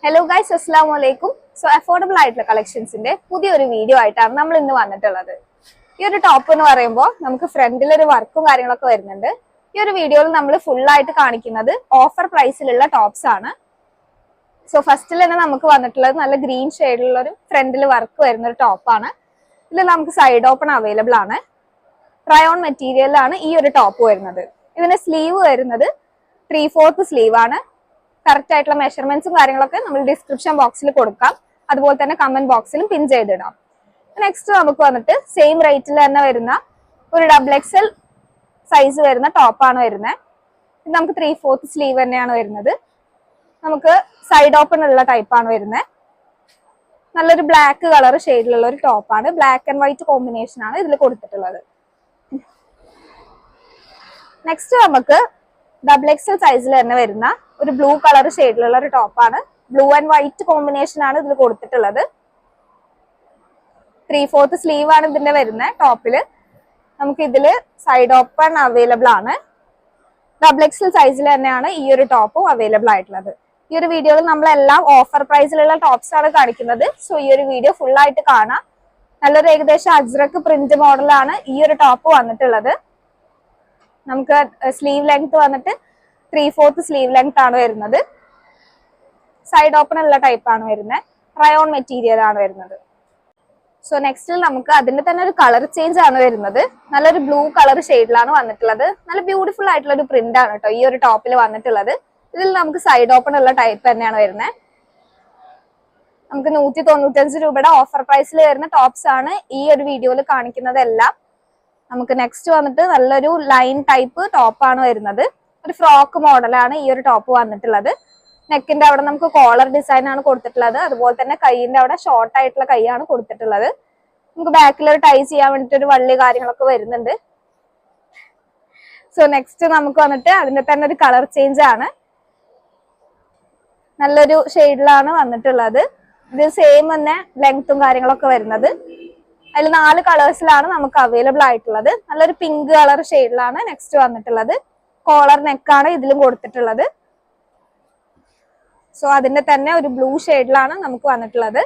Hello guys, അസ്സലാമു അലൈക്കും. So affordable ആയിട്ടുള്ള കളക്ഷൻസിന്റെ പുതിയൊരു വീഡിയോ ആയിട്ടാണ് നമ്മൾ ഇന്ന് വന്നിട്ടുള്ളത്. ഈ ഒരു ടോപ്പ് എന്ന് പറയുമ്പോൾ നമുക്ക് ഫ്രണ്ടിൽ ഒരു വർക്കും കാര്യങ്ങളൊക്കെ വരുന്നുണ്ട്. ഈ ഒരു വീഡിയോയിൽ നമ്മൾ ഫുൾ ആയിട്ട് കാണിക്കുന്നത് ഓഫർ പ്രൈസിലുള്ള ടോപ്സ് ആണ്. സോ ഫസ്റ്റിൽ തന്നെ നമുക്ക് വന്നിട്ടുള്ളത് നല്ല ഗ്രീൻ ഷെയ്ഡിലുള്ള ഒരു ഫ്രണ്ടിൽ വർക്ക് വരുന്ന ഒരു ടോപ്പാണ്. ഇതിൽ നമുക്ക് സൈഡ് ഓപ്പൺ അവൈലബിൾ ആണ്. റയോൺ മെറ്റീരിയലാണ് ഈ ഒരു ടോപ്പ് വരുന്നത്. ഇതിന്റെ സ്ലീവ് വരുന്നത് 3/4 സ്ലീവ് ആണ്. കറക്റ്റ് ആയിട്ടുള്ള മെഷർമെന്റ്സും കാര്യങ്ങളൊക്കെ നമ്മൾ ഡിസ്ക്രിപ്ഷൻ ബോക്സിൽ കൊടുക്കാം. അതുപോലെ തന്നെ കമന്റ് ബോക്സിലും പിൻ ചെയ്തിടാം. നെക്സ്റ്റ് നമുക്ക് വന്നിട്ട് സെയിം റേറ്റിൽ തന്നെ വരുന്ന ഒരു XXL സൈസ് വരുന്ന ടോപ്പാണ് വരുന്നത്. ഇത് നമുക്ക് 3/4 സ്ലീവ് തന്നെയാണ് വരുന്നത്. നമുക്ക് സൈഡ് ഓപ്പൺ ഉള്ള ടൈപ്പാണ് വരുന്നത്. നല്ലൊരു ബ്ലാക്ക് കളർ ഷെയ്ഡിലുള്ള ഒരു ടോപ്പാണ്. ബ്ലാക്ക് ആൻഡ് വൈറ്റ് കോമ്പിനേഷൻ ആണ് ഇതിൽ കൊടുത്തിട്ടുള്ളത്. നെക്സ്റ്റ് നമുക്ക് XXL സൈസിൽ തന്നെ വരുന്ന ഒരു ബ്ലൂ കളർ ഷെയ്ഡിലുള്ള ഒരു ടോപ്പാണ്. ബ്ലൂ ആൻഡ് വൈറ്റ് കോമ്പിനേഷൻ ആണ് ഇതിൽ കൊടുത്തിട്ടുള്ളത്. 3/4 സ്ലീവ് ആണ് ഇതിന്റെ വരുന്നത്. ടോപ്പില് നമുക്ക് ഇതില് സൈഡ് ഓപ്പൺ അവൈലബിൾ ആണ്. XXL സൈസിൽ തന്നെയാണ് ഈ ഒരു ടോപ്പും അവൈലബിൾ ആയിട്ടുള്ളത്. ഈ ഒരു വീഡിയോയിൽ നമ്മളെല്ലാം ഓഫർ പ്രൈസിലുള്ള ടോപ്സ് ആണ് കാണിക്കുന്നത്. സോ ഈ ഒരു വീഡിയോ ഫുൾ ആയിട്ട് കാണാം. നല്ലൊരു ഏകദേശം അജ്രക്ക് പ്രിന്റ് മോഡലാണ് ഈ ഒരു ടോപ്പ് വന്നിട്ടുള്ളത്. നമുക്ക് സ്ലീവ് ലെങ്ത് വന്നിട്ട് 3/4 സ്ലീവ് ലെങ്ത് ആണ് വരുന്നത്. സൈഡ് ഓപ്പൺ ഉള്ള ടൈപ്പ് ആണ് വരുന്നത്. റയോൺ മെറ്റീരിയൽ ആണ് വരുന്നത്. സോ നെക്സ്റ്റിൽ നമുക്ക് അതിന്റെ തന്നെ ഒരു കളർ ചേഞ്ച് ആണ് വരുന്നത്. നല്ലൊരു ബ്ലൂ കളർ ഷെയ്ഡിലാണ് വന്നിട്ടുള്ളത്. നല്ല ബ്യൂട്ടിഫുൾ ആയിട്ടുള്ള ഒരു പ്രിന്റ് ആണ് കേട്ടോ ഈ ഒരു ടോപ്പിൽ വന്നിട്ടുള്ളത്. ഇതിൽ നമുക്ക് സൈഡ് ഓപ്പൺ ഉള്ള ടൈപ്പ് തന്നെയാണ് വരുന്നത്. നമുക്ക് 195 രൂപയുടെ ഓഫർ പ്രൈസിൽ വരുന്ന ടോപ്സ് ആണ് ഈ ഒരു വീഡിയോയിൽ കാണിക്കുന്നതെല്ലാം. നമുക്ക് നെക്സ്റ്റ് വന്നിട്ട് നല്ലൊരു ലൈൻ ടൈപ്പ് ടോപ്പാണ് വരുന്നത്. ഒരു ഫ്രോക്ക് മോഡലാണ് ഈ ഒരു ടോപ്പ് വന്നിട്ടുള്ളത്. നെക്കിന്റെ അവിടെ നമുക്ക് കോളർ ഡിസൈൻ ആണ് കൊടുത്തിട്ടുള്ളത്. അതുപോലെ തന്നെ കൈയിന്റെ അവിടെ ഷോർട്ട് ആയിട്ടുള്ള കൈയാണ് കൊടുത്തിട്ടുള്ളത്. നമുക്ക് ബാക്കിൽ ഒരു ടൈ ചെയ്യാൻ വേണ്ടിട്ട് ഒരു വള്ളി കാര്യങ്ങളൊക്കെ വരുന്നുണ്ട്. സോ നെക്സ്റ്റ് നമുക്ക് വന്നിട്ട് അതിന്റെ തന്നെ ഒരു കളർ ചേഞ്ച് ആണ്. നല്ലൊരു ഷെയ്ഡിലാണ് വന്നിട്ടുള്ളത്. ഇത് സെയിം തന്നെ ലെങ്ത്തും കാര്യങ്ങളൊക്കെ വരുന്നത്. അതിൽ 4 കളേഴ്സിലാണ് നമുക്ക് അവൈലബിൾ ആയിട്ടുള്ളത്. നല്ലൊരു പിങ്ക് കളർ ഷെയ്ഡിലാണ് നെക്സ്റ്റ് വന്നിട്ടുള്ളത്. കോളർ നെക്കാണ് ഇതിലും കൊടുത്തിട്ടുള്ളത്. സോ അതിന്റെ തന്നെ ഒരു ബ്ലൂ ഷെയ്ഡിലാണ് നമുക്ക് വന്നിട്ടുള്ളത്.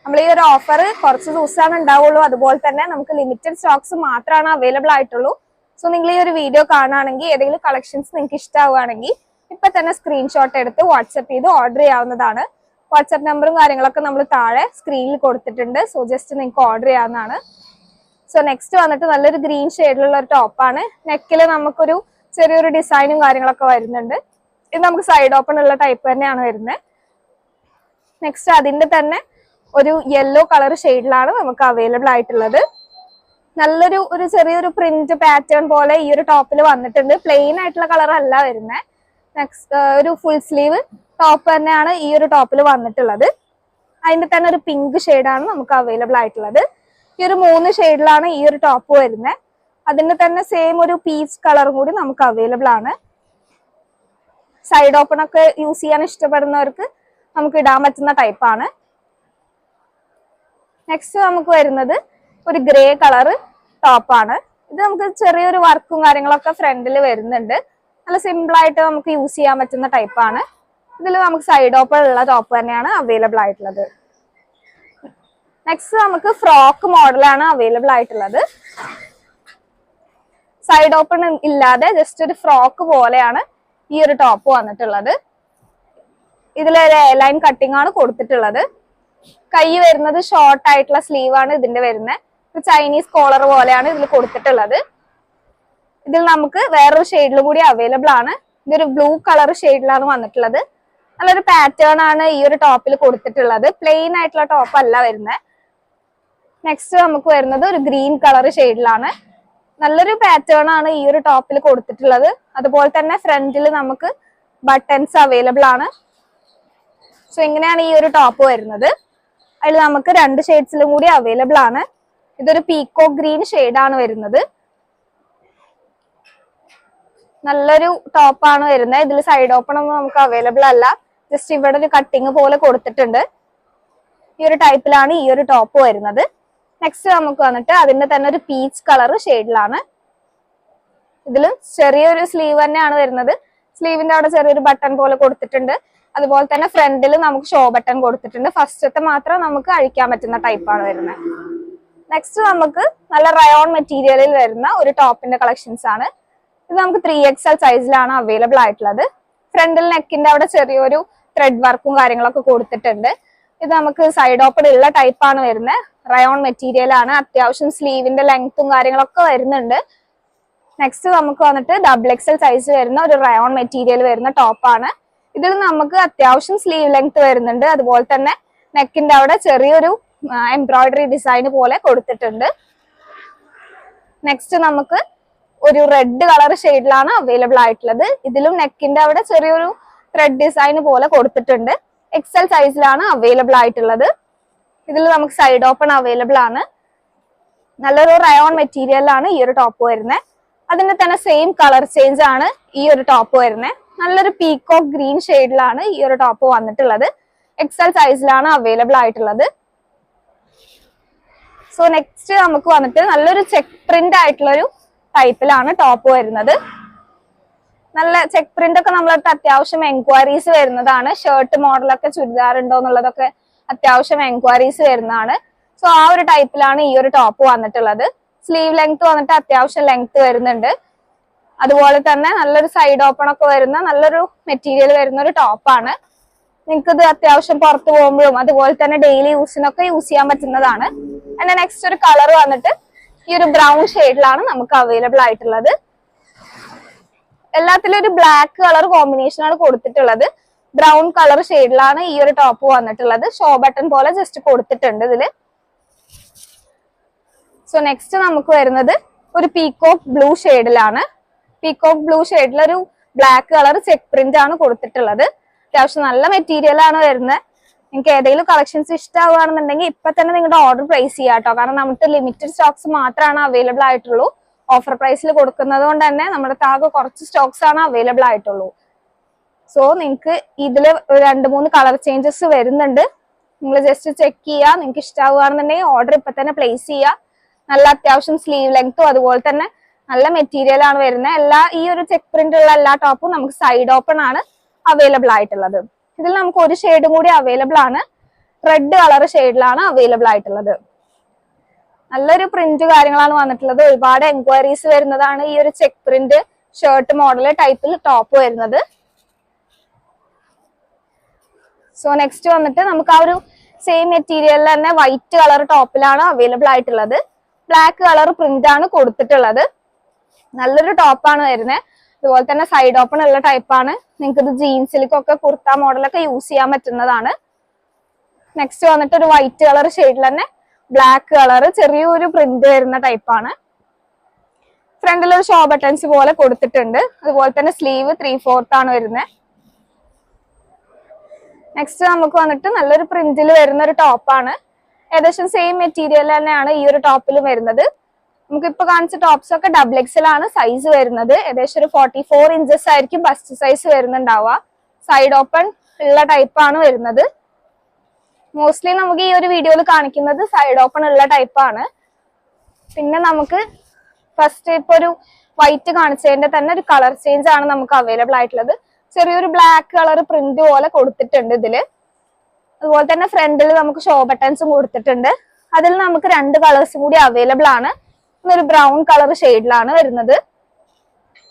നമ്മൾ ഈ ഒരു ഓഫർ കുറച്ച് ദിവസമാണ് ഉണ്ടാവുള്ളൂ. അതുപോലെ തന്നെ നമുക്ക് ലിമിറ്റഡ് സ്റ്റോക്സ് മാത്രമാണ് അവൈലബിൾ ആയിട്ടുള്ളൂ. സോ നിങ്ങൾ ഈ ഒരു വീഡിയോ കാണുകയാണെങ്കിൽ ഏതെങ്കിലും കളക്ഷൻസ് നിങ്ങൾക്ക് ഇഷ്ടമാവുകയാണെങ്കിൽ ഇപ്പൊ തന്നെ സ്ക്രീൻഷോട്ട് എടുത്ത് വാട്സ്ആപ്പ് ചെയ്ത് ഓർഡർ ചെയ്യാവുന്നതാണ്. വാട്സ്ആപ്പ് നമ്പറും കാര്യങ്ങളൊക്കെ നമ്മൾ താഴെ സ്ക്രീനിൽ കൊടുത്തിട്ടുണ്ട്. സോ ജസ്റ്റ് നിങ്ങൾക്ക് ഓർഡർ ചെയ്യാവുന്നതാണ്. സോ നെക്സ്റ്റ് വന്നിട്ട് നല്ലൊരു ഗ്രീൻ ഷെയ്ഡിലുള്ള ഒരു ടോപ്പാണ്. നെക്കിൽ നമുക്കൊരു ചെറിയൊരു ഡിസൈനും കാര്യങ്ങളൊക്കെ വരുന്നുണ്ട്. ഇത് നമുക്ക് സൈഡ് ഓപ്പൺ ഉള്ള ടൈപ്പ് തന്നെയാണ് വരുന്നത്. നെക്സ്റ്റ് അതിന്റെ തന്നെ ഒരു യെല്ലോ കളർ ഷെയ്ഡിലാണ് നമുക്ക് അവൈലബിൾ ആയിട്ടുള്ളത്. നല്ലൊരു ചെറിയൊരു പ്രിന്റ് പാറ്റേൺ പോലെ ഈ ഒരു ടോപ്പിൽ വന്നിട്ടുണ്ട്. പ്ലെയിൻ ആയിട്ടുള്ള കളർ അല്ല വരുന്നത്. നെക്സ്റ്റ് ഒരു ഫുൾ സ്ലീവ് ടോപ്പ് തന്നെയാണ് ഈ ഒരു ടോപ്പിൽ വന്നിട്ടുള്ളത്. അതിന്റെ തന്നെ ഒരു പിങ്ക് ഷെയ്ഡാണ് നമുക്ക് അവൈലബിൾ ആയിട്ടുള്ളത്. ഈ ഒരു 3 ഷെയ്ഡിലാണ് ഈ ഒരു ടോപ്പ് വരുന്നത്. അതിന്റെ തന്നെ സെയിം ഒരു പീച്ച് കളറും കൂടി നമുക്ക് അവൈലബിൾ ആണ്. സൈഡ് ഓപ്പൺ ഒക്കെ യൂസ് ചെയ്യാൻ ഇഷ്ടപ്പെടുന്നവർക്ക് നമുക്ക് ഇടാൻ പറ്റുന്ന ടൈപ്പാണ്. നെക്സ്റ്റ് നമുക്ക് വരുന്നത് ഒരു ഗ്രേ കളർ ടോപ്പാണ്. ഇത് നമുക്ക് ചെറിയൊരു വർക്കും കാര്യങ്ങളൊക്കെ ഫ്രണ്ടിൽ വരുന്നുണ്ട്. നല്ല സിമ്പിൾ ആയിട്ട് നമുക്ക് യൂസ് ചെയ്യാൻ പറ്റുന്ന ടൈപ്പാണ്. ഇതിൽ നമുക്ക് സൈഡ് ഓപ്പൺ ഉള്ള ടോപ്പ് തന്നെയാണ് അവൈലബിൾ ആയിട്ടുള്ളത്. നെക്സ്റ്റ് നമുക്ക് ഫ്രോക്ക് മോഡലാണ് അവൈലബിൾ ആയിട്ടുള്ളത്. സൈഡ് ഓപ്പൺ ഇല്ലാതെ ജസ്റ്റ് ഒരു ഫ്രോക്ക് പോലെയാണ് ഈ ഒരു ടോപ്പ് വന്നിട്ടുള്ളത്. ഇതിലൊരു ലൈൻ കട്ടിംഗ് ആണ് കൊടുത്തിട്ടുള്ളത്. കൈ വരുന്നത് ഷോർട്ട് ആയിട്ടുള്ള സ്ലീവ് ആണ് ഇതിന്റെ വരുന്നത്. ചൈനീസ് കോളർ പോലെയാണ് ഇതിൽ കൊടുത്തിട്ടുള്ളത്. ഇതിൽ നമുക്ക് വേറൊരു ഷെയ്ഡിൽ കൂടി അവൈലബിൾ ആണ്. ഇതൊരു ബ്ലൂ കളർ ഷെയ്ഡിലാണ് വന്നിട്ടുള്ളത്. നല്ലൊരു പാറ്റേൺ ആണ് ഈ ഒരു ടോപ്പിൽ കൊടുത്തിട്ടുള്ളത്. പ്ലെയിൻ ആയിട്ടുള്ള ടോപ്പ് അല്ല വരുന്നത്. നെക്സ്റ്റ് നമുക്ക് വരുന്നത് ഒരു ഗ്രീൻ കളർ ഷെയ്ഡിലാണ്. നല്ലൊരു പാറ്റേൺ ആണ് ഈ ഒരു ടോപ്പിൽ കൊടുത്തിട്ടുള്ളത്. അതുപോലെ തന്നെ ഫ്രണ്ടിൽ നമുക്ക് ബട്ടൺസ് അവൈലബിൾ ആണ്. സോ ഇങ്ങനെയാണ് ഈ ഒരു ടോപ്പ് വരുന്നത്. അതിൽ നമുക്ക് 2 ഷെയ്ഡ്സിലും കൂടി അവൈലബിൾ ആണ്. ഇതൊരു പീക്കോ ഗ്രീൻ ഷെയ്ഡാണ് വരുന്നത്. നല്ലൊരു ടോപ്പാണ് വരുന്നത്. ഇതിൽ സൈഡ് ഓപ്പൺ ഒന്നും നമുക്ക് അവൈലബിൾ അല്ല. ജസ്റ്റ് ഇവിടെ ഒരു കട്ടിങ് പോലെ കൊടുത്തിട്ടുണ്ട്. ഈ ഒരു ടൈപ്പിലാണ് ഈ ഒരു ടോപ്പ് വരുന്നത്. നെക്സ്റ്റ് നമുക്ക് വന്നിട്ട് അതിന്റെ തന്നെ ഒരു പീച്ച് കളർ ഷെയ്ഡിലാണ്. ഇതിലും ചെറിയൊരു സ്ലീവ് തന്നെയാണ് വരുന്നത്. സ്ലീവിന്റെ അവിടെ ചെറിയൊരു ബട്ടൺ പോലെ കൊടുത്തിട്ടുണ്ട്. അതുപോലെ തന്നെ ഫ്രണ്ടിൽ നമുക്ക് ഷോ ബട്ടൺ കൊടുത്തിട്ടുണ്ട്. ഫസ്റ്റത്തെ മാത്രം നമുക്ക് അഴിക്കാൻ പറ്റുന്ന ടൈപ്പാണ് വരുന്നത്. നെക്സ്റ്റ് നമുക്ക് നല്ല റയോൺ മെറ്റീരിയലിൽ വരുന്ന ഒരു ടോപ്പിന്റെ കളക്ഷൻസ് ആണ്. ഇത് നമുക്ക് 3XL സൈസിലാണ് അവൈലബിൾ ആയിട്ടുള്ളത്. ഫ്രണ്ടിൽ നെക്കിന്റെ അവിടെ ചെറിയൊരു ത്രെഡ് വർക്കും കാര്യങ്ങളൊക്കെ കൊടുത്തിട്ടുണ്ട്. ഇത് നമുക്ക് സൈഡ് ഓപ്പൺ ഉള്ള ടൈപ്പാണ് വരുന്നത്. റയോൺ മെറ്റീരിയൽ ആണ്. അത്യാവശ്യം സ്ലീവിന്റെ ലെങ്ത്തും കാര്യങ്ങളൊക്കെ വരുന്നുണ്ട്. നെക്സ്റ്റ് നമുക്ക് വന്നിട്ട് XXL സൈസ് വരുന്ന ഒരു റയോൺ മെറ്റീരിയൽ വരുന്ന ടോപ്പാണ്. ഇതിൽ നമുക്ക് അത്യാവശ്യം സ്ലീവ് ലെങ്ത് വരുന്നുണ്ട്. അതുപോലെ തന്നെ നെക്കിന്റെ അവിടെ ചെറിയൊരു എംബ്രോയിഡറി ഡിസൈൻ പോലെ കൊടുത്തിട്ടുണ്ട്. നെക്സ്റ്റ് നമുക്ക് ഒരു റെഡ് കളർ ഷെയ്ഡിലാണ് അവൈലബിൾ ആയിട്ടുള്ളത്. ഇതിലും നെക്കിന്റെ അവിടെ ചെറിയൊരു ത്രെഡ് ഡിസൈൻ പോലെ കൊടുത്തിട്ടുണ്ട്. XL സൈസിലാണ് അവൈലബിൾ ആയിട്ടുള്ളത്. ഇതിൽ നമുക്ക് സൈഡ് ഓപ്പൺ അവൈലബിൾ ആണ്. നല്ലൊരു റയോൺ മെറ്റീരിയലാണ് ഈ ഒരു ടോപ്പ് വരുന്നത്. അതിന്റെ തന്നെ സെയിം കളർ ചേഞ്ച് ആണ് ഈ ഒരു ടോപ്പ് വരുന്നത്. നല്ലൊരു പീകോക്ക് ഗ്രീൻ ഷെയ്ഡിലാണ് ഈ ഒരു ടോപ്പ് വന്നിട്ടുള്ളത്. XL സൈസിലാണ് അവൈലബിൾ ആയിട്ടുള്ളത്. സോ നെക്സ്റ്റ് നമുക്ക് വന്നിട്ട് നല്ലൊരു ചെക്ക് പ്രിന്റ് ആയിട്ടുള്ള ഒരു ടൈപ്പിലാണ് ടോപ്പ് വരുന്നത്. നല്ല ചെക്ക് പ്രിന്റ് ഒക്കെ നമ്മളടുത്ത് അത്യാവശ്യം എൻക്വയറീസ് വരുന്നതാണ്. ഷർട്ട് മോഡലൊക്കെ ചുരിദാർ ഉണ്ടോ എന്നുള്ളതൊക്കെ അത്യാവശ്യം എൻക്വയറീസ് വരുന്നതാണ്. സോ ആ ഒരു ടൈപ്പിലാണ് ഈ ഒരു ടോപ്പ് വന്നിട്ടുള്ളത്. സ്ലീവ് ലെങ്ത് വന്നിട്ട് അത്യാവശ്യം ലെങ്ത് വരുന്നുണ്ട്. അതുപോലെ തന്നെ നല്ലൊരു സൈഡ് ഓപ്പൺ ഒക്കെ വരുന്ന നല്ലൊരു മെറ്റീരിയൽ വരുന്ന ഒരു ടോപ്പാണ്. നിങ്ങൾക്ക് ഇത് അത്യാവശ്യം പുറത്ത് പോകുമ്പോഴും അതുപോലെ തന്നെ ഡെയിലി യൂസിനൊക്കെ യൂസ് ചെയ്യാൻ പറ്റുന്നതാണ്. പിന്നെ നെക്സ്റ്റ് ഒരു കളർ വന്നിട്ട് ഈ ഒരു ബ്രൗൺ ഷെയ്ഡിലാണ് നമുക്ക് അവൈലബിൾ ആയിട്ടുള്ളത്. എല്ലാത്തിലും ഒരു ബ്ലാക്ക് കളർ കോമ്പിനേഷൻ ആണ് കൊടുത്തിട്ടുള്ളത്. ബ്രൗൺ കളർ ഷെയ്ഡിലാണ് ഈ ഒരു ടോപ്പ് വന്നിട്ടുള്ളത്. ഷോ ബട്ടൺ പോലെ ജസ്റ്റ് കൊടുത്തിട്ടുണ്ട് ഇതില്. സോ നെക്സ്റ്റ് നമുക്ക് വരുന്നത് ഒരു പീകോക്ക് ബ്ലൂ ഷെയ്ഡിലാണ്. പീകോക്ക് ബ്ലൂ ഷെയ്ഡിൽ ഒരു ബ്ലാക്ക് കളർ ചെക്ക് പ്രിന്റ് ആണ് കൊടുത്തിട്ടുള്ളത്. അത്യാവശ്യം നല്ല മെറ്റീരിയൽ ആണ് വരുന്നത്. നിങ്ങൾക്ക് ഏതെങ്കിലും കളക്ഷൻസ് ഇഷ്ടമാവുകയാണെന്നുണ്ടെങ്കിൽ ഇപ്പൊ തന്നെ നിങ്ങളുടെ ഓർഡർ പ്ലേസ് ചെയ്യാം കേട്ടോ. കാരണം നമുക്ക് ലിമിറ്റഡ് സ്റ്റോക്സ് മാത്രമാണ് അവൈലബിൾ ആയിട്ടുള്ളൂ. ഓഫർ പ്രൈസിൽ കൊടുക്കുന്നത് കൊണ്ട് തന്നെ നമ്മുടെ താഴെ കുറച്ച് സ്റ്റോക്സ് ആണ് അവൈലബിൾ ആയിട്ടുള്ളൂ. സോ നിങ്ങൾക്ക് ഇതില് 2-3 കളർ ചേഞ്ചസ് വരുന്നുണ്ട്. നിങ്ങൾ ജസ്റ്റ് ചെക്ക് ചെയ്യുക. നിങ്ങൾക്ക് ഇഷ്ടമാവുകയാണെന്നുണ്ടെങ്കിൽ ഓർഡർ ഇപ്പൊ തന്നെ പ്ലേസ് ചെയ്യുക. നല്ല അത്യാവശ്യം സ്ലീവ് ലെങ്ത്തും അതുപോലെ തന്നെ നല്ല മെറ്റീരിയൽ ആണ് വരുന്നത്. ഈ ഒരു ചെക്ക് പ്രിന്റ് ഉള്ള എല്ലാ ടോപ്പും നമുക്ക് സൈഡ് ഓപ്പൺ ആണ് അവൈലബിൾ ആയിട്ടുള്ളത്. ഇതിൽ നമുക്ക് ഒരു ഷെയ്ഡും കൂടി അവൈലബിൾ ആണ്. റെഡ് കളർ ഷെയ്ഡിലാണ് അവൈലബിൾ ആയിട്ടുള്ളത്. നല്ലൊരു പ്രിന്റ് കാര്യങ്ങളാണ് വന്നിട്ടുള്ളത്. ഒരുപാട് എൻക്വയറീസ് വരുന്നതാണ് ഈ ഒരു ചെക്ക് പ്രിന്റ് ഷർട്ട് മോഡൽ ടൈപ്പിൽ ടോപ്പ് വരുന്നത്. സോ നെക്സ്റ്റ് വന്നിട്ട് നമുക്ക് ആ ഒരു സെയിം മെറ്റീരിയലിൽ തന്നെ വൈറ്റ് കളർ ടോപ്പിലാണ് അവൈലബിൾ ആയിട്ടുള്ളത്. ബ്ലാക്ക് കളർ പ്രിന്റ് ആണ് കൊടുത്തിട്ടുള്ളത്. നല്ലൊരു ടോപ്പാണ് വരുന്നത്. അതുപോലെ തന്നെ സൈഡ് ഓപ്പൺ ഉള്ള ടൈപ്പാണ്. നിങ്ങൾക്ക് ഇത് ജീൻസിലേക്കൊക്കെ കുർത്ത മോഡലൊക്കെ യൂസ് ചെയ്യാൻ പറ്റുന്നതാണ്. നെക്സ്റ്റ് വന്നിട്ട് ഒരു വൈറ്റ് കളർ ഷെയ്ഡിൽ തന്നെ ബ്ലാക്ക് കളർ ചെറിയൊരു പ്രിന്റ് വരുന്ന ടൈപ്പാണ്. ഫ്രണ്ടിൽ ഒരു ഷോ ബട്ടൺസ് പോലെ കൊടുത്തിട്ടുണ്ട്. അതുപോലെ തന്നെ സ്ലീവ് 3/4 ആണ് വരുന്നത്. നെക്സ്റ്റ് നമുക്ക് വന്നിട്ട് നല്ലൊരു പ്രിന്റിൽ വരുന്ന ഒരു ടോപ്പാണ്. ഏകദേശം സെയിം മെറ്റീരിയൽ തന്നെയാണ് ഈ ഒരു ടോപ്പിലും വരുന്നത്. നമുക്ക് ഇപ്പൊ കാണിച്ച ടോപ്സ് ഒക്കെ XXL ആണ് സൈസ് വരുന്നത്. ഏകദേശം ഒരു 44 ഇഞ്ചസ് ആയിരിക്കും ബസ്റ്റ് സൈസ് വരുന്നുണ്ടാവുക. സൈഡ് ഓപ്പൺ ഉള്ള ടൈപ്പാണ് വരുന്നത്. മോസ്റ്റ്ലി നമുക്ക് ഈ ഒരു വീഡിയോയിൽ കാണിക്കുന്നത് സൈഡ് ഓപ്പൺ ഉള്ള ടൈപ്പാണ്. പിന്നെ നമുക്ക് ഫസ്റ്റ് ഇപ്പൊ ഒരു വൈറ്റ് കാണിച്ചതിന്റെ തന്നെ ഒരു കളർ ചേഞ്ച് ആണ് നമുക്ക് അവൈലബിൾ ആയിട്ടുള്ളത്. ചെറിയൊരു ബ്ലാക്ക് കളർ പ്രിന്റ് പോലെ കൊടുത്തിട്ടുണ്ട് ഇതില്. അതുപോലെ തന്നെ ഫ്രണ്ടിൽ നമുക്ക് ഷോ ബട്ടൺസും കൊടുത്തിട്ടുണ്ട്. അതിൽ നമുക്ക് 2 കളേഴ്സും കൂടി അവൈലബിൾ ആണ്. ഒരു ബ്രൗൺ കളർ ഷെയ്ഡിലാണ് വരുന്നത്.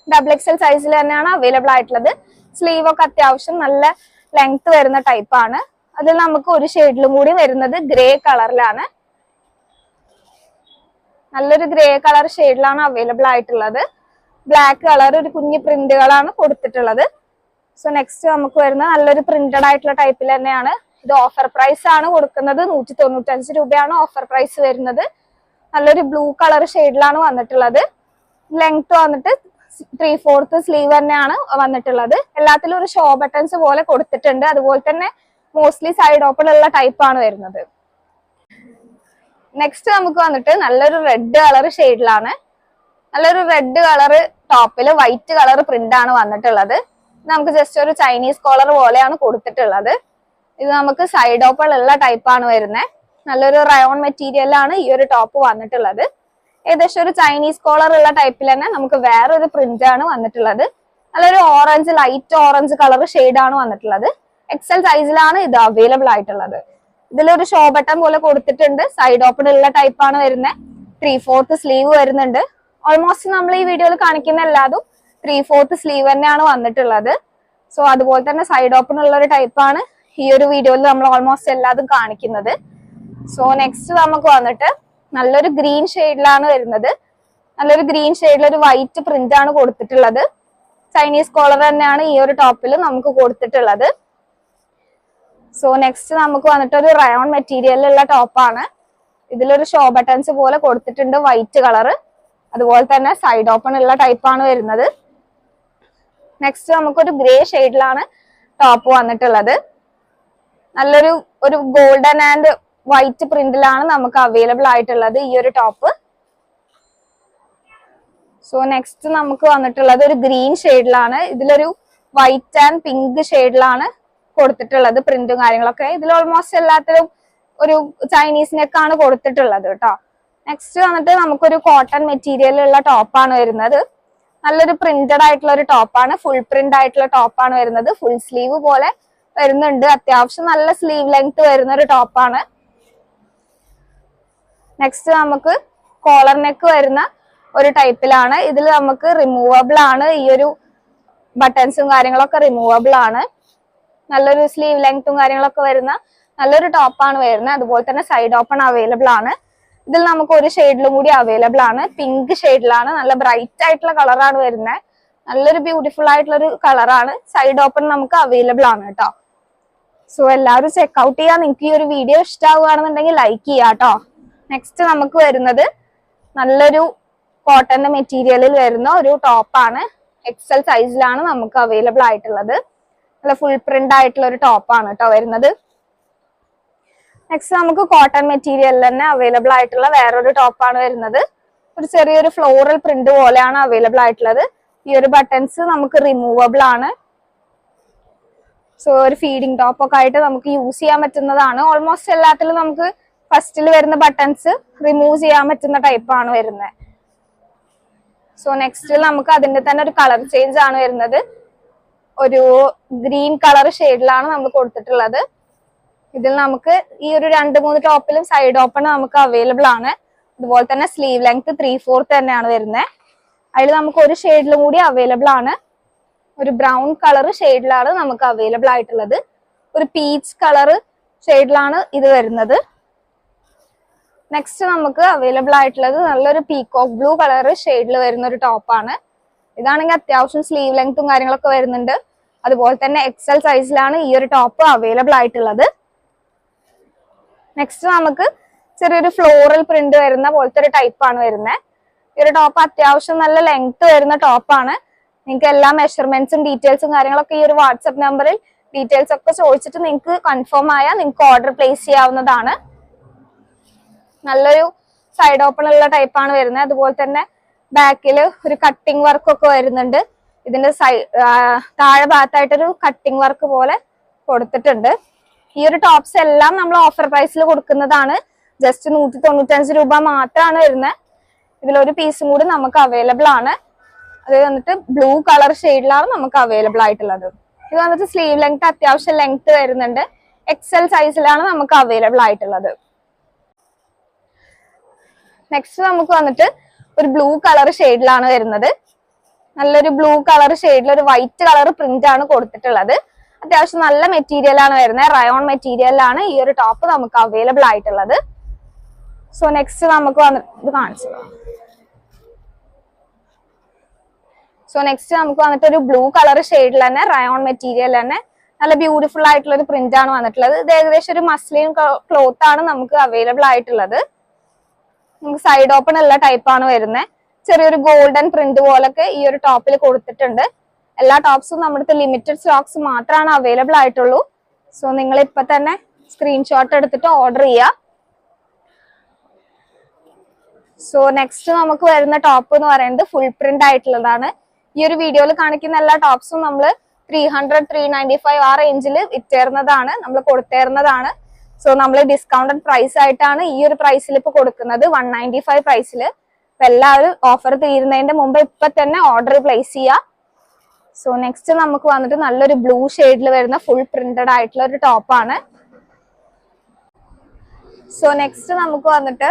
XXL സൈസിൽ തന്നെയാണ് അവൈലബിൾ ആയിട്ടുള്ളത്. സ്ലീവ് ഒക്കെ അത്യാവശ്യം നല്ല ലെങ്ത് വരുന്ന ടൈപ്പാണ്. അതിൽ നമുക്ക് ഒരു ഷെയ്ഡിലും കൂടി വരുന്നത് ഗ്രേ കളറിലാണ്. നല്ലൊരു ഗ്രേ കളർ ഷെയ്ഡിലാണ് അവൈലബിൾ ആയിട്ടുള്ളത്. ബ്ലാക്ക് കളർ ഒരു കുഞ്ഞു പ്രിന്റുകളാണ് കൊടുത്തിട്ടുള്ളത്. സോ നെക്സ്റ്റ് നമുക്ക് വരുന്ന നല്ലൊരു പ്രിന്റഡ് ആയിട്ടുള്ള ടൈപ്പിൽ തന്നെയാണ്. ഇത് ഓഫർ പ്രൈസ് ആണ് കൊടുക്കുന്നത്. 195 രൂപയാണ് ഓഫർ പ്രൈസ് വരുന്നത്. നല്ലൊരു ബ്ലൂ കളർ ഷെയ്ഡിലാണ് വന്നിട്ടുള്ളത്. ലെങ്ത് വന്നിട്ട് 3/4 സ്ലീവ് തന്നെയാണ് വന്നിട്ടുള്ളത്. എല്ലാത്തിലും ഒരു ഷോ ബട്ടൺസ് പോലെ കൊടുത്തിട്ടുണ്ട്. അതുപോലെ തന്നെ മോസ്റ്റ്ലി സൈഡ് ഓപ്പൺ ഉള്ള ടൈപ്പാണ് വരുന്നത്. നെക്സ്റ്റ് നമുക്ക് വന്നിട്ട് നല്ലൊരു റെഡ് കളർ ഷെയ്ഡിലാണ്. നല്ലൊരു റെഡ് കളർ ടോപ്പിൽ വൈറ്റ് കളർ പ്രിന്റ് ആണ് വന്നിട്ടുള്ളത്. നമുക്ക് ജസ്റ്റ് ഒരു ചൈനീസ് കോളർ പോലെയാണ് കൊടുത്തിട്ടുള്ളത്. ഇത് നമുക്ക് സൈഡ് ഓപ്പൺ ഉള്ള ടൈപ്പാണ് വരുന്നത്. നല്ലൊരു റയോൺ മെറ്റീരിയലാണ് ഈ ഒരു ടോപ്പ് വന്നിട്ടുള്ളത്. ഏകദേശം ഒരു ചൈനീസ് കോളർ ഉള്ള ടൈപ്പിൽ തന്നെ നമുക്ക് വേറൊരു പ്രിന്റ് ആണ് വന്നിട്ടുള്ളത്. നല്ലൊരു orange light orange colour shade ആണ് വന്നിട്ടുള്ളത്. എക്സൽ സൈസിലാണ് ഇത് അവൈലബിൾ ആയിട്ടുള്ളത്. ഇതിലൊരു ഷോ ബട്ടൺ പോലെ കൊടുത്തിട്ടുണ്ട്. സൈഡ് ഓപ്പൺ ഉള്ള ടൈപ്പ് ആണ് വരുന്നത്. 3/4 സ്ലീവ് വരുന്നുണ്ട്. ഓൾമോസ്റ്റ് നമ്മൾ ഈ വീഡിയോയിൽ കാണിക്കുന്ന എല്ലാതും 3/4 സ്ലീവ് തന്നെയാണ് വന്നിട്ടുള്ളത്. സോ അതുപോലെ തന്നെ സൈഡ് ഓപ്പൺ ഉള്ള ഒരു ടൈപ്പാണ് ഈ ഒരു വീഡിയോയിൽ നമ്മൾ ഓൾമോസ്റ്റ് എല്ലാതും കാണിക്കുന്നത്. സോ നെക്സ്റ്റ് നമുക്ക് വന്നിട്ട് നല്ലൊരു ഗ്രീൻ ഷെയ്ഡിലാണ് വരുന്നത്. നല്ലൊരു ഗ്രീൻ ഷെയ്ഡിൽ ഒരു വൈറ്റ് പ്രിന്റ് ആണ് കൊടുത്തിട്ടുള്ളത്. ചൈനീസ് കോളർ തന്നെയാണ് ഈ ഒരു ടോപ്പിൽ നമുക്ക് കൊടുത്തിട്ടുള്ളത്. സോ നെക്സ്റ്റ് നമുക്ക് വന്നിട്ട് ഒരു റയോൺ മെറ്റീരിയലിലുള്ള ടോപ്പാണ്. ഇതിലൊരു ഷോ ബട്ടൺസ് പോലെ കൊടുത്തിട്ടുണ്ട്, വൈറ്റ് കളർ. അതുപോലെ തന്നെ സൈഡ് ഓപ്പൺ ഉള്ള ടൈപ്പാണ് വരുന്നത്. നെക്സ്റ്റ് നമുക്കൊരു ഗ്രേ ഷെയ്ഡിലാണ് ടോപ്പ് വന്നിട്ടുള്ളത്. നല്ലൊരു ഗോൾഡൻ ആൻഡ് വൈറ്റ് പ്രിന്റിലാണ് നമുക്ക് അവൈലബിൾ ആയിട്ടുള്ളത് ഈ ഒരു ടോപ്പ്. സോ നെക്സ്റ്റ് നമുക്ക് വന്നിട്ടുള്ളത് ഒരു ഗ്രീൻ ഷെയ്ഡിലാണ്. ഇതിലൊരു വൈറ്റ് ആൻഡ് പിങ്ക് ഷെയ്ഡിലാണ് കൊടുത്തിട്ടുള്ളത് പ്രിന്റും കാര്യങ്ങളൊക്കെ. ഇതിൽ ഓൾമോസ്റ്റ് എല്ലാത്തിലും ഒരു ചൈനീസ് നെക്കാണ് കൊടുത്തിട്ടുള്ളത് കേട്ടോ. നെക്സ്റ്റ് വന്നിട്ട് നമുക്കൊരു കോട്ടൺ മെറ്റീരിയലുള്ള ടോപ്പാണ് വരുന്നത്. നല്ലൊരു പ്രിന്റഡ് ആയിട്ടുള്ള ഒരു ടോപ്പാണ്. ഫുൾ പ്രിന്റ് ആയിട്ടുള്ള ടോപ്പാണ് വരുന്നത്. ഫുൾ സ്ലീവ് പോലെ വരുന്നുണ്ട്. അത്യാവശ്യം നല്ല സ്ലീവ് ലെങ്ത് വരുന്ന ഒരു ടോപ്പാണ്. നെക്സ്റ്റ് നമുക്ക് കോളർ നെക്ക് വരുന്ന ഒരു ടൈപ്പിലാണ്. ഇതിൽ നമുക്ക് റിമൂവബിൾ ആണ്. ഈ ഒരു ബട്ടൺസും കാര്യങ്ങളൊക്കെ റിമൂവബിൾ ആണ്. നല്ലൊരു സ്ലീവ് ലെങ്ത്തും കാര്യങ്ങളൊക്കെ വരുന്ന നല്ലൊരു ടോപ്പാണ് വരുന്നത്. അതുപോലെ തന്നെ സൈഡ് ഓപ്പൺ അവൈലബിൾ ആണ്. ഇതിൽ നമുക്ക് ഒരു ഷെയ്ഡിലും കൂടി അവൈലബിൾ ആണ്. പിങ്ക് ഷെയ്ഡിലാണ്. നല്ല ബ്രൈറ്റ് ആയിട്ടുള്ള കളറാണ് വരുന്നത്. നല്ലൊരു ബ്യൂട്ടിഫുൾ ആയിട്ടുള്ള ഒരു കളറാണ്. സൈഡ് ഓപ്പൺ നമുക്ക് അവൈലബിൾ ആണ് കേട്ടോ. സോ എല്ലാവരും ചെക്ക്ഔട്ട് ചെയ്യാം. നിങ്ങൾക്ക് ഈ ഒരു വീഡിയോ ഇഷ്ടമാവുകയാണെന്നുണ്ടെങ്കിൽ ലൈക്ക് ചെയ്യാം കേട്ടോ. നെക്സ്റ്റ് നമുക്ക് വരുന്നത് നല്ലൊരു കോട്ടന്റെ മെറ്റീരിയലിൽ വരുന്ന ഒരു ടോപ്പാണ്. എക്സൽ സൈസിലാണ് നമുക്ക് അവൈലബിൾ ആയിട്ടുള്ളത്. നല്ല ഫുൾ പ്രിന്റ് ആയിട്ടുള്ള ഒരു ടോപ്പാണ് കേട്ടോ വരുന്നത്. നെക്സ്റ്റ് നമുക്ക് കോട്ടൺ മെറ്റീരിയലിൽ തന്നെ അവൈലബിൾ ആയിട്ടുള്ള വേറൊരു ടോപ്പാണ് വരുന്നത്. ഒരു ചെറിയൊരു ഫ്ലോറൽ പ്രിന്റ് പോലെയാണ് അവൈലബിൾ ആയിട്ടുള്ളത്. ഈ ഒരു ബട്ടൺസ് നമുക്ക് റിമൂവബിൾ ആണ്. സോ ഒരു ഫീഡിങ് ടോപ്പ് ഒക്കെ ആയിട്ട് നമുക്ക് യൂസ് ചെയ്യാൻ പറ്റുന്നതാണ്. ഓൾമോസ്റ്റ് എല്ലാത്തിലും നമുക്ക് ഫസ്റ്റിൽ വരുന്ന ബട്ടൺസ് റിമൂവ് ചെയ്യാൻ പറ്റുന്ന ടൈപ്പാണ് വരുന്നത്. സോ നെക്സ്റ്റ് നമുക്ക് അതിന്റെ തന്നെ ഒരു കളർ ചേഞ്ച് ആണ് വരുന്നത്. ഒരു ഗ്രീൻ കളർ ഷെയ്ഡിലാണ് നമ്മൾ കൊടുത്തിട്ടുള്ളത്. ഇതിൽ നമുക്ക് ഈ ഒരു 2-3 ടോപ്പിലും സൈഡ് ഓപ്പൺ നമുക്ക് അവൈലബിൾ ആണ്. അതുപോലെ തന്നെ സ്ലീവ് ലെങ്ത് 3/4 തന്നെയാണ് വരുന്നത്. അതിൽ നമുക്ക് ഒരു ഷെയ്ഡിലും കൂടി അവൈലബിൾ ആണ്. ഒരു ബ്രൗൺ കളർ ഷെയ്ഡിലാണ് നമുക്ക് അവൈലബിൾ ആയിട്ടുള്ളത്. ഒരു പീച്ച് കളർ ഷെയ്ഡിലാണ് ഇത് വരുന്നത്. നെക്സ്റ്റ് നമുക്ക് അവൈലബിൾ ആയിട്ടുള്ളത് നല്ലൊരു പീകോക്ക് ബ്ലൂ കളർ ഷെയ്ഡിൽ വരുന്ന ഒരു ടോപ്പാണ്. ഇതാണെങ്കിൽ അത്യാവശ്യം സ്ലീവ് ലെങ്ത്തും കാര്യങ്ങളൊക്കെ വരുന്നുണ്ട്. അതുപോലെ തന്നെ എക്സൽ സൈസിലാണ് ഈ ഒരു ടോപ്പ് അവൈലബിൾ ആയിട്ടുള്ളത്. നെക്സ്റ്റ് നമുക്ക് ചെറിയൊരു ഫ്ലോറൽ പ്രിന്റ് വരുന്ന പോലത്തെ ഒരു ടൈപ്പാണ് വരുന്നത്. ഈ ഒരു ടോപ്പ് അത്യാവശ്യം നല്ല ലെങ്ത് വരുന്ന ടോപ്പാണ്. നിങ്ങൾക്ക് എല്ലാ മെഷർമെന്റ്സും ഡീറ്റെയിൽസും കാര്യങ്ങളൊക്കെ ഈ ഒരു വാട്സ്ആപ്പ് നമ്പറിൽ ഡീറ്റെയിൽസ് ഒക്കെ ചോദിച്ചിട്ട് നിങ്ങൾക്ക് കൺഫേം ആയാൽ നിങ്ങൾക്ക് ഓർഡർ പ്ലേസ് ചെയ്യാവുന്നതാണ്. നല്ലൊരു സൈഡ് ഓപ്പൺ ഉള്ള ടൈപ്പാണ് വരുന്നത്. അതുപോലെ തന്നെ ബാക്കിൽ ഒരു കട്ടിങ് വർക്ക് ഒക്കെ വരുന്നുണ്ട്. ഇതിന്റെ താഴെ ഭാഗത്തായിട്ടൊരു കട്ടിങ് വർക്ക് പോലെ കൊടുത്തിട്ടുണ്ട്. ഈ ഒരു ടോപ്സ് എല്ലാം നമ്മൾ ഓഫർ പ്രൈസിൽ കൊടുക്കുന്നതാണ്. ജസ്റ്റ് 195 രൂപ മാത്രമാണ് വരുന്നത്. ഇതിലൊരു പീസും കൂടി നമുക്ക് അവൈലബിൾ ആണ്. അത് വന്നിട്ട് ബ്ലൂ കളർ ഷെയ്ഡിലാണ് നമുക്ക് അവൈലബിൾ ആയിട്ടുള്ളത്. ഇത് വന്നിട്ട് സ്ലീവ് ലെങ്ത് അത്യാവശ്യം ലെങ്ത് വരുന്നുണ്ട്. എക്സൽ സൈസിലാണ് നമുക്ക് അവൈലബിൾ ആയിട്ടുള്ളത്. നെക്സ്റ്റ് നമുക്ക് വന്നിട്ട് ഒരു ബ്ലൂ കളർ ഷെയ്ഡിലാണ് വരുന്നത്. നല്ലൊരു ബ്ലൂ കളർ ഷെയ്ഡിൽ ഒരു വൈറ്റ് കളർ പ്രിന്റ് ആണ് കൊടുത്തിട്ടുള്ളത്. അത്യാവശ്യം നല്ല മെറ്റീരിയൽ ആണ് വരുന്നത്. റയോൺ മെറ്റീരിയലാണ് ഈ ഒരു ടോപ്പ് നമുക്ക് അവൈലബിൾ ആയിട്ടുള്ളത്. സോ നെക്സ്റ്റ് നമുക്ക് ഇത് കാണിച്ചു. സോ നെക്സ്റ്റ് നമുക്ക് വന്നിട്ട് ഒരു ബ്ലൂ കളർ ഷെയ്ഡിൽ തന്നെ റയോൺ മെറ്റീരിയൽ തന്നെ നല്ല ബ്യൂട്ടിഫുൾ ആയിട്ടുള്ള ഒരു പ്രിന്റ് ആണ് വന്നിട്ടുള്ളത്. ഇത് ഏകദേശം ഒരു മസ്ലിൻ ക്ലോത്ത് ആണ് നമുക്ക് അവൈലബിൾ ആയിട്ടുള്ളത്. നമുക്ക് സൈഡ് ഓപ്പൺ ഉള്ള ടൈപ്പാണ് വരുന്നത്. ചെറിയൊരു ഗോൾഡൻ പ്രിന്റ് പോലൊക്കെ ഈ ഒരു ടോപ്പിൽ കൊടുത്തിട്ടുണ്ട്. എല്ലാ ടോപ്സും നമ്മുടെ ലിമിറ്റഡ് സ്റ്റോക്സ് മാത്രമാണ് അവൈലബിൾ ആയിട്ടുള്ളൂ. സോ നിങ്ങൾ ഇപ്പൊ തന്നെ സ്ക്രീൻഷോട്ട് എടുത്തിട്ട് ഓർഡർ ചെയ്യുക. സോ നെക്സ്റ്റ് നമുക്ക് വരുന്ന ടോപ്പ് എന്ന് പറയുന്നത് ഫുൾ പ്രിന്റ് ആയിട്ടുള്ളതാണ്. ഈ ഒരു വീഡിയോയിൽ കാണിക്കുന്ന എല്ലാ ടോപ്സും നമ്മൾ 300, 395 ആ റേഞ്ചിൽ വിറ്റേറുന്നതാണ്, നമ്മൾ കൊടുത്തേറുന്നതാണ്. സോ നമ്മൾ ഡിസ്കൗണ്ടഡ് പ്രൈസ് ആയിട്ടാണ് ഈ ഒരു പ്രൈസിൽ ഇപ്പൊ കൊടുക്കുന്നത്, 195 പ്രൈസിൽ. അപ്പൊ എല്ലാവരും ഓഫർ തീരുന്നതിന്റെ മുമ്പ് ഇപ്പൊ തന്നെ ഓർഡർ പ്ലേസ് ചെയ്യുക. സോ നെക്സ്റ്റ് നമുക്ക് വന്നിട്ട് നല്ലൊരു ബ്ലൂ ഷെയ്ഡിൽ വരുന്ന ഫുൾ പ്രിന്റഡ് ആയിട്ടുള്ള ഒരു ടോപ്പാണ്. സോ നെക്സ്റ്റ് നമുക്ക് വന്നിട്ട്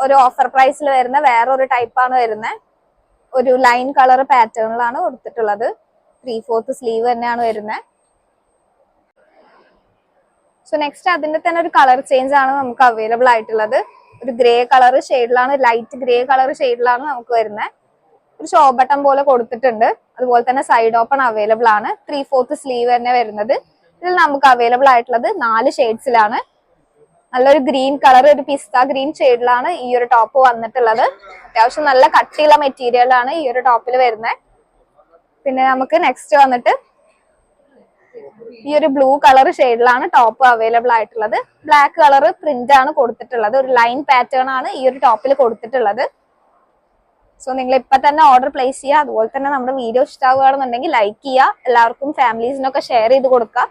ഒരു ഓഫർ പ്രൈസിൽ വരുന്ന വേറൊരു ടൈപ്പാണ് വരുന്നത്. ഒരു ലൈൻ കളർ പാറ്റേണിലാണ് കൊടുത്തിട്ടുള്ളത്. 3/4 സ്ലീവ് തന്നെയാണ് വരുന്നത്. സോ നെക്സ്റ്റ് അതിന്റെ തന്നെ ഒരു കളർ ചേഞ്ച് ആണ് നമുക്ക് അവൈലബിൾ ആയിട്ടുള്ളത്. ഒരു ഗ്രേ കളർ ഷെയ്ഡിലാണ്, ലൈറ്റ് ഗ്രേ കളർ ഷെയ്ഡിലാണ് നമുക്ക് വരുന്നത്. ഒരു ഷോ ബട്ടൺ പോലെ കൊടുത്തിട്ടുണ്ട്. അതുപോലെ തന്നെ സൈഡ് ഓപ്പൺ അവൈലബിൾ ആണ്. 3/4 സ്ലീവ് തന്നെ വരുന്നത്. ഇതിൽ നമുക്ക് അവൈലബിൾ ആയിട്ടുള്ളത് 4 ഷെയ്ഡ്സിലാണ്. നല്ലൊരു ഗ്രീൻ കളർ, ഒരു പിസ്ത ഗ്രീൻ ഷെയ്ഡിലാണ് ഈ ഒരു ടോപ്പ് വന്നിട്ടുള്ളത്. അത്യാവശ്യം നല്ല കട്ടിയുള്ള മെറ്റീരിയലാണ് ഈ ഒരു ടോപ്പിൽ വരുന്നത്. പിന്നെ നമുക്ക് നെക്സ്റ്റ് വന്നിട്ട് ഈ ഒരു ബ്ലൂ കളർ ഷെയ്ഡിലാണ് ടോപ്പ് അവൈലബിൾ ആയിട്ടുള്ളത്. ബ്ലാക്ക് കളർ പ്രിന്റ് ആണ് കൊടുത്തിട്ടുള്ളത്. ഒരു ലൈൻ പാറ്റേൺ ആണ് ഈ ഒരു ടോപ്പിൽ കൊടുത്തിട്ടുള്ളത്. സോ നിങ്ങൾ ഇപ്പൊ തന്നെ ഓർഡർ പ്ലേസ് ചെയ്യുക. അതുപോലെ തന്നെ നമ്മുടെ വീഡിയോ ഇഷ്ടമാവുകയാണെന്നുണ്ടെങ്കിൽ ലൈക്ക് ചെയ്യുക. എല്ലാവർക്കും ഫാമിലീസിനൊക്കെ ഷെയർ ചെയ്ത് കൊടുക്കുക.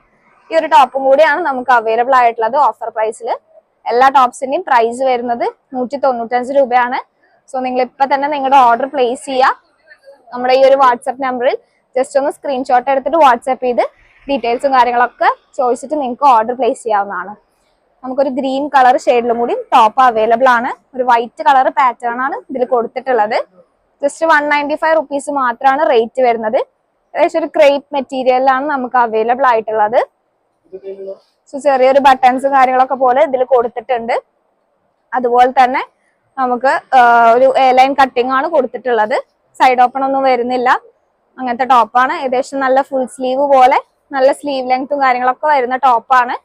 ഈ ഒരു ടോപ്പും കൂടിയാണ് നമുക്ക് അവൈലബിൾ ആയിട്ടുള്ളത് ഓഫർ പ്രൈസിൽ. എല്ലാ ടോപ്സിന്റെയും പ്രൈസ് വരുന്നത് 195 രൂപയാണ്. സോ നിങ്ങൾ ഇപ്പൊ തന്നെ നിങ്ങളുടെ ഓർഡർ പ്ലേസ് ചെയ്യുക. നമ്മുടെ ഈ ഒരു വാട്സ്ആപ്പ് നമ്പറിൽ ജസ്റ്റ് ഒന്ന് സ്ക്രീൻഷോട്ട് എടുത്തിട്ട് വാട്സ്ആപ്പ് ചെയ്ത് ഡീറ്റെയിൽസും കാര്യങ്ങളൊക്കെ ചോദിച്ചിട്ട് നിങ്ങൾക്ക് ഓർഡർ പ്ലേസ് ചെയ്യാവുന്നതാണ്. നമുക്കൊരു ഗ്രീൻ കളർ ഷെയ്ഡിലും കൂടി ടോപ്പ് അവൈലബിൾ ആണ്. ഒരു വൈറ്റ് കളർ പാറ്റേൺ ആണ് ഇതിൽ കൊടുത്തിട്ടുള്ളത്. ജസ്റ്റ് 195 റുപ്പീസ് മാത്രമാണ് റേറ്റ് വരുന്നത്. ഏകദേശം ഒരു ക്രേപ്പ് മെറ്റീരിയലിലാണ് നമുക്ക് അവൈലബിൾ ആയിട്ടുള്ളത്. സോ ചെറിയൊരു ബട്ടൺസും കാര്യങ്ങളൊക്കെ പോലെ ഇതിൽ കൊടുത്തിട്ടുണ്ട്. അതുപോലെ തന്നെ നമുക്ക് ഒരു എയർലൈൻ കട്ടിംഗ് ആണ് കൊടുത്തിട്ടുള്ളത്. സൈഡ് ഓപ്പൺ ഒന്നും വരുന്നില്ല. അങ്ങനത്തെ ടോപ്പാണ്. ഏകദേശം നല്ല ഫുൾ സ്ലീവ് പോലെ നല്ല സ്ലീവ് ലെങ്ത്തും കാര്യങ്ങളൊക്കെ വരുന്ന ടോപ്പാണ്.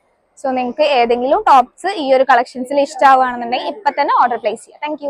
സോ നിങ്ങൾക്ക് ഏതെങ്കിലും ടോപ്സ് ഈ ഒരു കളക്ഷൻസിൽ ഇഷ്ടമാവുകയാണെന്നുണ്ടെങ്കിൽ ഇപ്പൊ തന്നെ ഓർഡർ പ്ലേസ് ചെയ്യാം. താങ്ക്